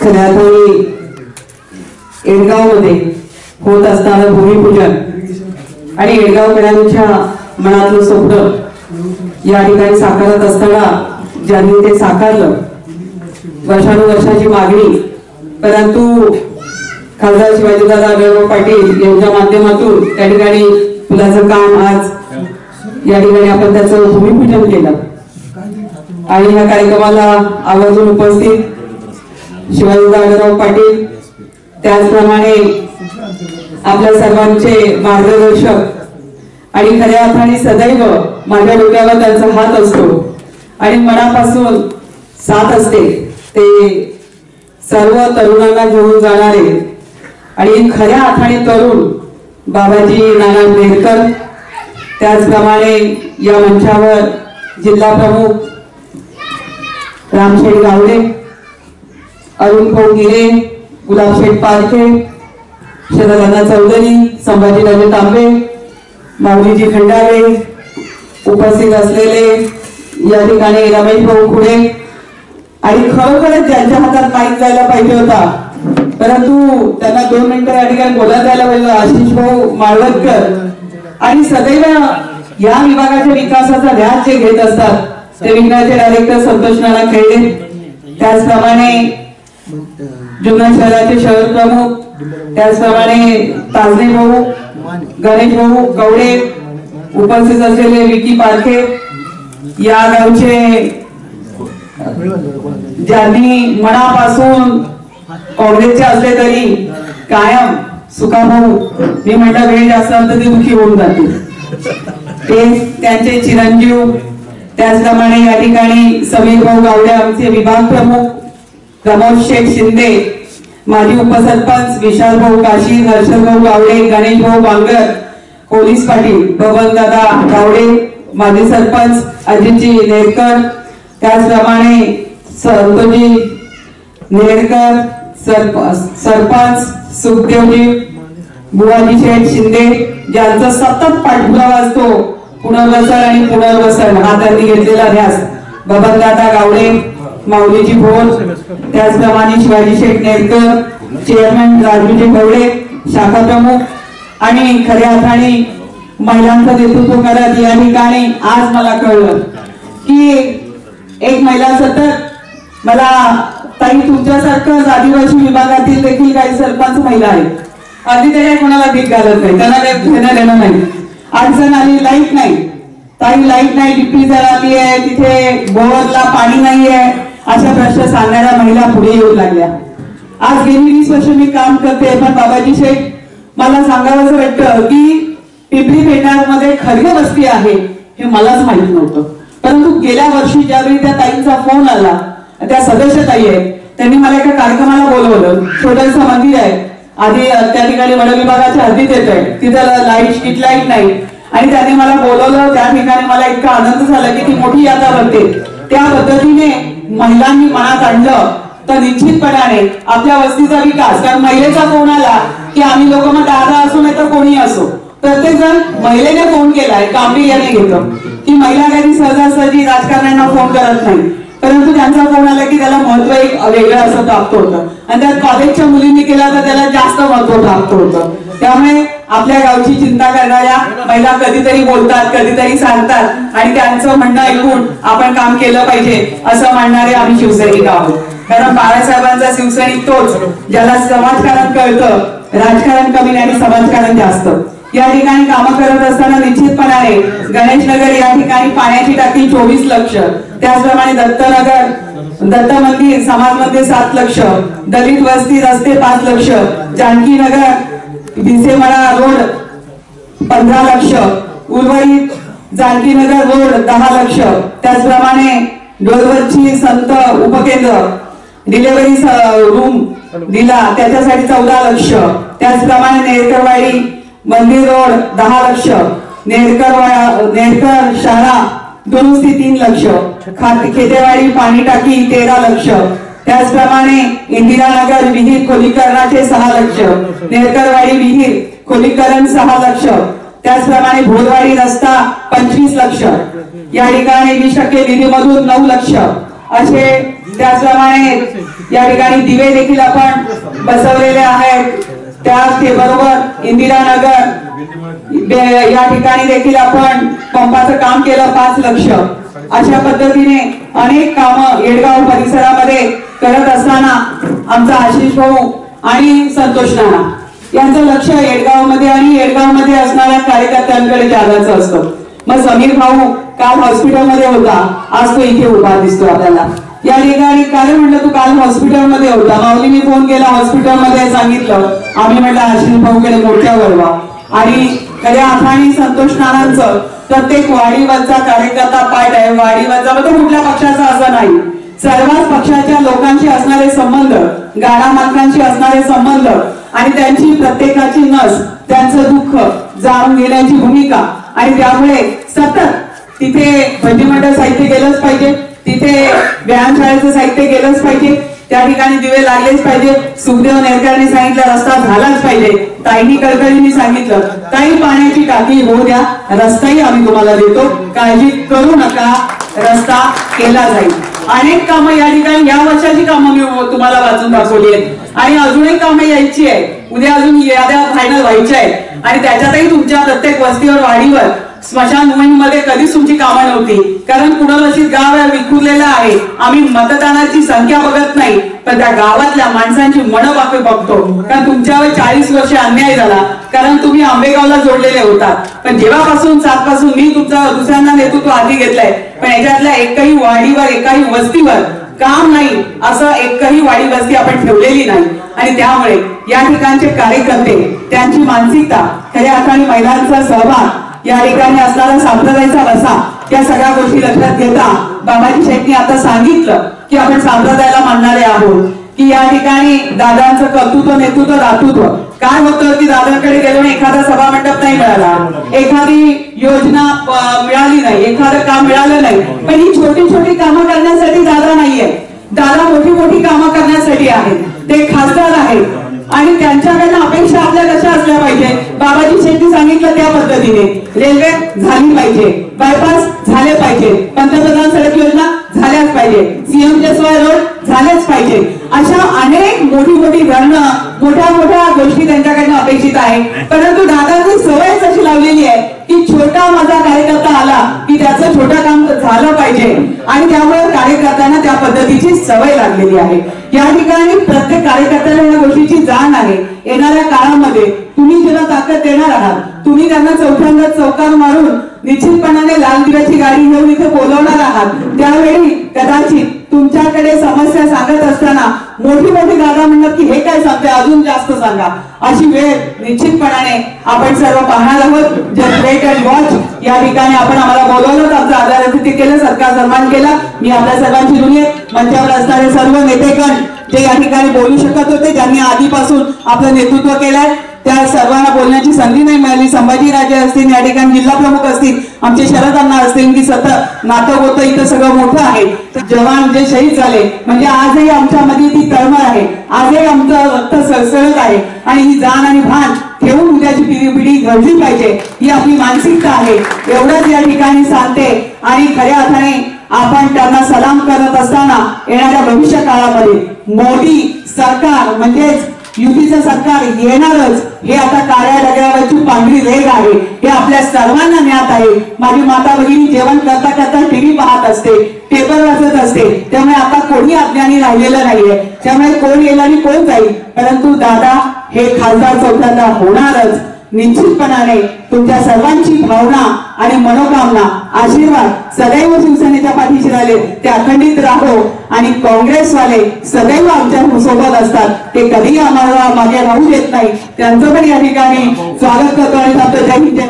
खऱ्या अर्थाने एडगावमध्ये होत असताना भूमिपूजन आणि एडगावकरांच्या मनातलं स्वप्न या ठिकाणी साकारत असताना ज्यांनी ते साकारलं, वर्षानुवर्षाची मागणी, परंतु खासदार शिवाजीदादा आढळराव पाटील यांच्या माध्यमातून त्या ठिकाणी पुलाचं काम आज या ठिकाणी आपण त्याचं भूमिपूजन केलं आणि या कार्यक्रमाला आवर्जून उपस्थित शिवाजीदादा आढळराव पाटील, त्याचप्रमाणे आपल्या सर्वांचे मार्गदर्शक आणि खऱ्या अर्थाने सदैव माझ्या डोक्यावर त्यांचा हात असतो आणि मनापासून साथ असते ते सर्व तरुणांना घेऊन जाणारे आणि खऱ्या अर्थाने तरुण बाबाजी नाना नेरकर, त्याचप्रमाणे या मंचावर जिल्हा प्रमुख रामशेठ गावडे, अरुण भाऊ गिरे, गुलाबशेठ पारखे, शरदादा चौधरी, संभाजीराजे तांबे, माऊलीजी खंडारे, उपस्थित असलेले या ठिकाणी रमेश भाऊ खुडे आणि खरोखरच ज्यांच्या हातात माईक जायला पाहिजे होता परंतु त्यांना 2 मिनिटं या ठिकाणी बोलत जायला पाहिजे, आशिष भाऊ माळवदकर, आणि सदैव या विभागाच्या विकासाचा ध्यास जे घेत असतात ते विभागाचे डायरेक्टर संतोष नाना खेडे, त्याचप्रमाणे जुन्नर शहराचे शहर प्रमुख, त्याचप्रमाणे ताजने भाऊ, गणेश भाऊ कवडे, उपस्थित असलेले विकी पारखे, या गावचे ज्यांनी मनापासून काँग्रेसचे असले तरी कायम सुखाभाऊ, मी म्हणलं वेळ जास्त तर ते दुखी होऊन जातील, ते त्यांचे चिरंजीव, त्याचप्रमाणे या ठिकाणी समीर भाऊ गावडे आमचे विभाग प्रमुख, प्रमोद शेठ शिंदे माजी उपसरपंच, विशाल भाऊ काशी, हर्षद भाऊ गावडे, गणेश भाऊ बांगर, पोलीस पाटील बबन दादा गावडे, माजी सरपंच अजितजी नेरकर, त्याचप्रमाणे संतोजी नेरकर, सरपंच सुखदेवजी, बुवाजी शेठ शिंदे, ज्यांचा सतत पाठपुरावा असतो पुनर्वसन आणि पुनर्वसन हा त्यांनी घेतलेला ध्यास, बबन दादा गावडे, माऊलीजी भोर, त्याचप्रमाणे शिवाजी शेठ नेरकर, चेअरमन राजूजी गवडे, शाखा प्रमुख आणि खऱ्या अर्थाने महिलांचं नेतृत्व करत या ठिकाणी आज मला कळलं की एक महिला सतत मला ताई तुमच्यासारखं आदिवासी विभागातील देखील काही सरपंच महिला आहेत, आधी ते कोणाला भीक घालत नाही, त्यांना घेणं देणं नाही, अडचण आली लाईट नाही, ताई लाईट नाही, डीपी जळाली आहे, तिथे बोरला पाणी नाही आहे, अशा प्रश्न सांगणाऱ्या महिला पुढे येऊ लागल्या. आज गेली 20 वर्ष मी काम करते, पण बाबाजी शेठ मला सांगावंसं वाटतं की पिंपरी पेटार मध्ये खरगे वस्ती आहे हे मलाच माहित नव्हतं, परंतु गेल्या वर्षी ज्यावेळी त्या ताईंचा फोन आला, त्या सदस्य ताई आहेत, त्यांनी मला एका कार्यक्रमाला बोलवलं, छोटंसं मंदिर आहे, आधी त्या ठिकाणी वन विभागाच्या हद्दीत येत आहे, तिथं लाईट स्ट्रीट लाईट नाही आणि त्यांनी मला बोलवलं, त्या ठिकाणी मला इतका आनंद झाला की ती मोठी यात्रा भरते, त्या पद्धतीने महिलांनी मनात आणलं तर निश्चितपणाने आपल्या वस्तीचा विकास, कारण महिलेचा फोन आला की आम्ही लोक मग दादा असो नाही तर कोणी असो, प्रत्येक जण महिलेने फोन केलाय गांभीर्याने घेतं की महिला कधी सहजासहजी राजकारण्यांना फोन करत नाही, परंतु त्यांचा फोन आला की त्याला महत्व एक वेगळं असं प्राप्त होतं आणि त्यात कॉलेजच्या मुलींनी केला तर त्याला जास्त महत्व प्राप्त होतं. त्यामुळे आपल्या गावची चिंता करणाऱ्या महिला कधीतरी बोलतात, कधीतरी सांगतात आणि त्यांचं म्हणणं ऐकून आपण काम केलं पाहिजे असं म्हणणारे आम्ही शिवसैनिक आहोत, कारण बाळासाहेबांचा शिवसैनिक तोच ज्याला समाजकारण कळतं, राजकारण कमी आणि समाजकारण जास्त. या ठिकाणी कामं करत असताना निश्चितपणाने गणेशनगर या ठिकाणी पाण्याची टाकी 24 लक्ष, त्याचप्रमाणे दत्तनगर दत्त मंदिर समाज मंदिर 7 लक्ष, दलित वस्ती रस्ते 5 लक्ष, जानकी नगर भिसेमळा रोड 15 लक्ष, उर्वरित जानकी नगर रोड 10 लक्ष, त्याचप्रमाणे डोरवरची संत उपकेंद्र डिलिव्हरी रूम दिला त्याच्यासाठी 14 लक्ष, त्याचप्रमाणे नेरकरवाडी मंदिर रोड 10 लक्ष, नेरकर शाळा दुरुस्ती 3 लक्ष, खेतेवाडी पाणी टाकी 13 लक्ष, त्याचप्रमाणे इंदिरानगर विहीर खोलीकरणाचे 6 लक्ष, नेरकरवाडी विहीर खोलीकरण 6 लक्ष, त्याचप्रमाणे भोरवाडी रस्ता 25 लक्ष, या ठिकाणी 20% निधीमधून 9 लक्ष, असे त्याचप्रमाणे या ठिकाणी दिवे देखील आपण बसवलेले आहेत. त्याचबरोबर इंदिरानगर या ठिकाणी देखील आपण पंपाचं काम केलं 5 लक्ष. अशा पद्धतीने अनेक कामं येडगाव परिसरामध्ये करत असताना आमचा आशिष भाऊ आणि संतोष नाना यांचं लक्ष येडगावमध्ये आणि येडगावमध्ये असणाऱ्या कार्यकर्त्यांकडे जागाचं असतं. मग समीर भाऊ काल हॉस्पिटलमध्ये होता, आज तो इथे उभा दिसतो आपल्याला या ठिकाणी. काय म्हटलं तू काल हॉस्पिटलमध्ये होता? माऊलीने फोन केला, हॉस्पिटलमध्ये सांगितलं. आम्ही म्हटलं आशिष भाऊकडे मोठ्या वळवा. आणि खऱ्या अर्थाने संतोष नानांचं प्रत्येक वाडीवरचा कार्यकर्ता पाठ आहे. वाडीवरचा तो कुठल्या पक्षाचा असं नाही, सर्वच पक्षाच्या लोकांशी असणारे संबंध, गाडा मालकांशी असणारे संबंध आणि त्यांची प्रत्येकाची नस, त्यांचं दुःख जाणून घेण्याची भूमिका. आणि त्यामुळे सतत तिथे भजी मंडळ साहित्य गेलंच पाहिजे, तिथे व्यायामशाळेचं साहित्य गेलंच पाहिजे, त्या ठिकाणी दिवे लागलेच पाहिजे. सुखदेव नेरकरने सांगितलं रस्ता झालाच पाहिजे. ताईनी कळकळीने सांगितलं ताई पाण्याची टाकी होऊ द्या, रस्ताही आम्ही तुम्हाला देतो, काळजी करू नका, रस्ता केला जाईल. अनेक कामं या ठिकाणी या वर्षाची कामं मी तुम्हाला वाचून दाखवली आहेत आणि अजूनही कामं यायची आहे. उद्या अजून याद्या फायनल व्हायच्या आहेत आणि त्याच्यातही तुमच्या प्रत्येक वस्तीवर वाडीवर स्मशानभूमीमध्ये कधीच तुमची कामं नव्हती. कारण पुनर्वसित गाव विखुरलेलं आहे. आम्ही मतदानाची संख्या बघत नाही, पण त्या गावातल्या माणसांची मनं बघतो. कारण तुमच्यावर 40 वर्ष अन्याय झाला, कारण तुम्ही आंबेगावला जोडलेले होतात. पण जेव्हापासून 7 पासून मी तुमचा दुसऱ्यांना नेतृत्व हाती घेतलंय, पण याच्यातल्या एकही वाडीवर एकाही वस्तीवर काम नाही असं एकही वाडी वस्ती आपण ठेवलेली नाही. आणि त्यामुळे या ठिकाणचे कार्यकर्ते, त्यांची मानसिकता, खऱ्या अर्थाने महिलांचा सहभाग, या ठिकाणी असणारा संप्रदायाचा वसा, या सगळ्या गोष्टी लक्षात घेता बाबाजी शेठनी आता सांगितलं की आपण संप्रदायाला मानणारे आहोत. की या ठिकाणी दादांचं कर्तृत्व, नेतृत्व, दातृत्व काय होतं की दादांकडे गेलो एखादा सभा मंडप नाही मिळाला, एखादी योजना मिळाली नाही, एखादं काम मिळालं नाही, पण ही छोटी छोटी कामं करण्यासाठी दादा नाहीये. दादा मोठी मोठी कामं करण्यासाठी आहेत. ते खासदार आहेत आणि त्यांच्याकडनं अपेक्षा आपल्या कशा असल्या पाहिजे? बाबाजी शेट्टी सांगितलं त्या पद्धतीने रेल्वे झाली पाहिजे, बायपास झाले पाहिजे, पंतप्रधान सडक योजना झाल्याच पाहिजे, सीएम जसवाय रोड झालेच पाहिजे. अशा अनेक मोठी मोठी धरणं, मोठ्या मोठ्या गोष्टी त्यांच्याकडनं अपेक्षित आहे. परंतु दादांची सवयच अशी लावलेली आहे की छोटा माझा कार्यकर्ता आला की त्याचं छोटं काम झालं पाहिजे आणि त्यामुळे कार्यकर्त्यांना त्या पद्धतीची सवय लागलेली आहे. या ठिकाणी प्रत्येक कार्यकर्त्याला या गोष्टीची जाण आहे. येणाऱ्या काळामध्ये तुम्ही जेव्हा ताकद देणार आहात, तुम्ही त्यांना चौथ्यांदा चौकार मारून निश्चितपणाने लाल दिव्याची गाडी घेऊन इथे बोलवणार आहात, त्यावेळी कदाचित तुमच्याकडे समस्या सांगत असताना मोठी मोठी दादा म्हणतात की हे काय सांगते, अजून जास्त सांगा. अशी वेळ निश्चितपणाने आपण सर्व पाहणार आहोत. Just wait and watch. या ठिकाणी आपण आम्हाला बोलवलं, आमचं आदरातिथ्य केलं, सत्कार सन्मान केला. मी आपल्या सर्वांची ऋणी आहे. मंचावर असणारे सर्व नेतेगण जे या ठिकाणी बोलू शकत होते, ज्यांनी आधीपासून आपलं नेतृत्व केलंय, त्या सर्वांना बोलण्याची संधी नाही मिळाली. संभाजीराजे असतील, या ठिकाणी जिल्हा प्रमुख असतील, आमचे शरद अण्णा असतील, की सतत नातं होतं इथं सगळं मोठं आहे. जवान जे शहीद झाले म्हणजे आजही आमच्यामध्ये ती तळमळ आहे, आजही आमचं रक्त सळसळत आहे आणि ही जाण आणि भान ठेवून उद्याची पिढी घडली पाहिजे, ही आपली मानसिकता आहे. एवढंच या ठिकाणी सांगते. आणि खऱ्या अर्थाने आपण त्यांना सलाम करत असताना येणाऱ्या भविष्य काळामध्ये मोदी सरकार म्हणजेच युतीचं सरकार येणारच, हे आता काळ्या डगळ्यावरची पांढरी रेघ आहे, हे आपल्या सर्वांना ज्ञात आहे. माझी माता भगिनी जेवण करता करता टीव्ही पाहत असते, पेपर वाचत असते, त्यामुळे आता कोणी अज्ञानी राहिलेलं नाहीये. त्यामुळे कोण येईल आणि कोण जाईल, परंतु दादा हे खासदार चौथ्यांदा होणारच. निश्चितपणाने तुमच्या सर्वांची भावना आणि मनोकामना, आशीर्वाद सदैव शिवसेनेच्या पाठीशी राहिले ते अखंडित राहो. आणि काँग्रेसवाले सदैव आमच्या सोबत असतात, ते कधीही आम्हाला मागे राहू देत नाही. त्यांचं पण या ठिकाणी स्वागत करतो आणि जय हिंद.